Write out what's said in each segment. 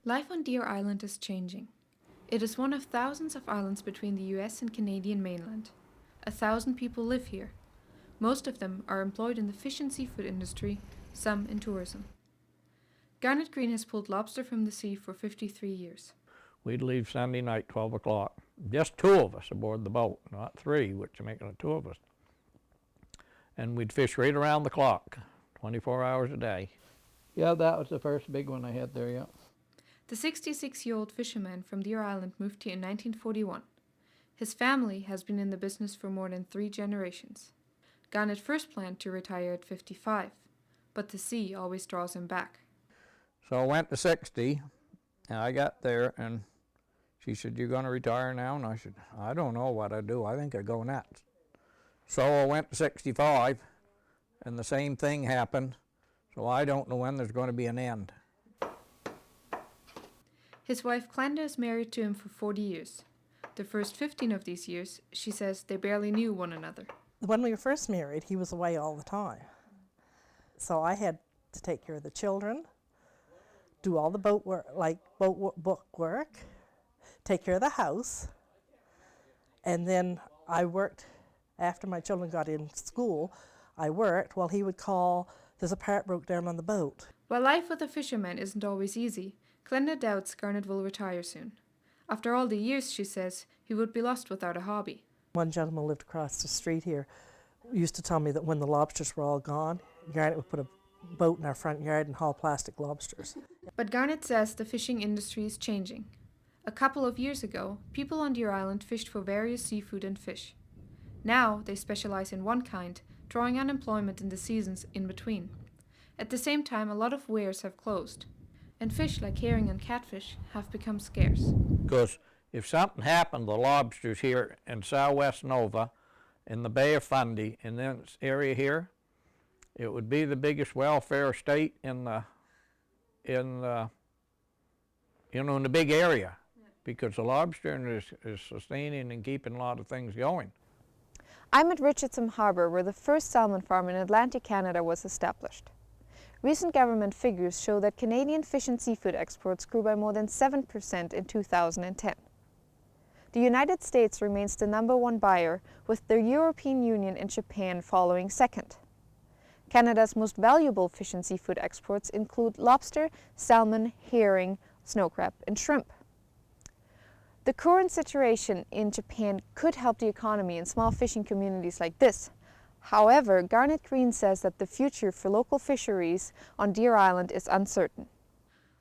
Life on Deer Island is changing. It is one of thousands of islands between the US and Canadian mainland. 1,000 people live here. Most of them are employed in the fish and seafood industry, some in tourism. Garnish Green has pulled lobster from the sea for 53 years. We'd leave Sunday night, 12 o'clock. Just two of us aboard the boat, not three, which are making it two of us. And we'd fish right around the clock, 24 hours a day. Yeah, that was the first big one I had there, yeah. The 66-year-old fisherman from Deer Island moved here in 1941. His family has been in the business for more than 3 generations. Garnet first planned to retire at 55, but the sea always draws him back. So I went to 60, and I got there, and she said, "You going to retire now?" And I said, "I don't know what I do. I think I go nuts." So I went to 65, and the same thing happened. So I don't know when there's going to be an end. His wife Glenda is married to him for 40 years. The first 15 of these years, she says they barely knew one another. When we were first married, he was away all the time. So I had to take care of the children, do all the boat work, like book work, take care of the house, and then I worked after my children got in school. I worked while he would call, "There's a part broke down on the boat." While life with a fisherman isn't always easy, Glenda doubts Garnet will retire soon. After all the years, she says, he would be lost without a hobby. One gentleman lived across the street here, used to tell me that when the lobsters were all gone, Garnet would put a boat in our front yard and haul plastic lobsters. But Garnet says the fishing industry is changing. A couple of years ago, people on Deer Island fished for various seafood and fish. Now they specialize in one kind, drawing unemployment in the seasons in between. At the same time, a lot of weirs have closed, and fish like herring and catfish have become scarce. Because if something happened to lobsters here in Southwest Nova, in the Bay of Fundy, in this area here, it would be the biggest welfare state in the big area, because the lobster is sustaining and keeping a lot of things going. I'm at Richardson Harbour, where the first salmon farm in Atlantic Canada was established. Recent government figures show that Canadian fish and seafood exports grew by more than 7% in 2010. The United States remains the #1 buyer, with the European Union and Japan following second. Canada's most valuable fish and seafood exports include lobster, salmon, herring, snow crab, and shrimp. The current situation in Japan could help the economy in small fishing communities like this. However, Garnish Green says that the future for local fisheries on Deer Island is uncertain.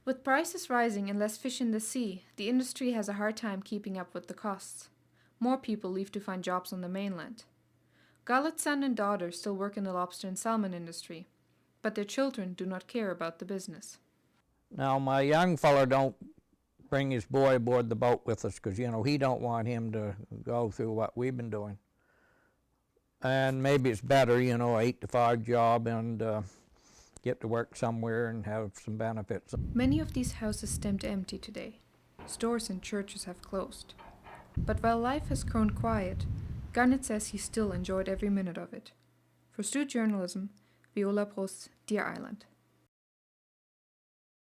With prices rising and less fish in the sea, the industry has a hard time keeping up with the costs. More people leave to find jobs on the mainland. Garlet's son and daughter still work in the lobster and salmon industry, but their children do not care about the business. Now, my young feller don't bring his boy aboard the boat with us because, he don't want him to go through what we've been doing. And maybe it's better, 8 to 5 job and get to work somewhere and have some benefits. Many of these houses stand empty today. Stores and churches have closed. But while life has grown quiet, Garnet says he still enjoyed every minute of it. For Stu Journalism, Viola Pruss, Deer Island.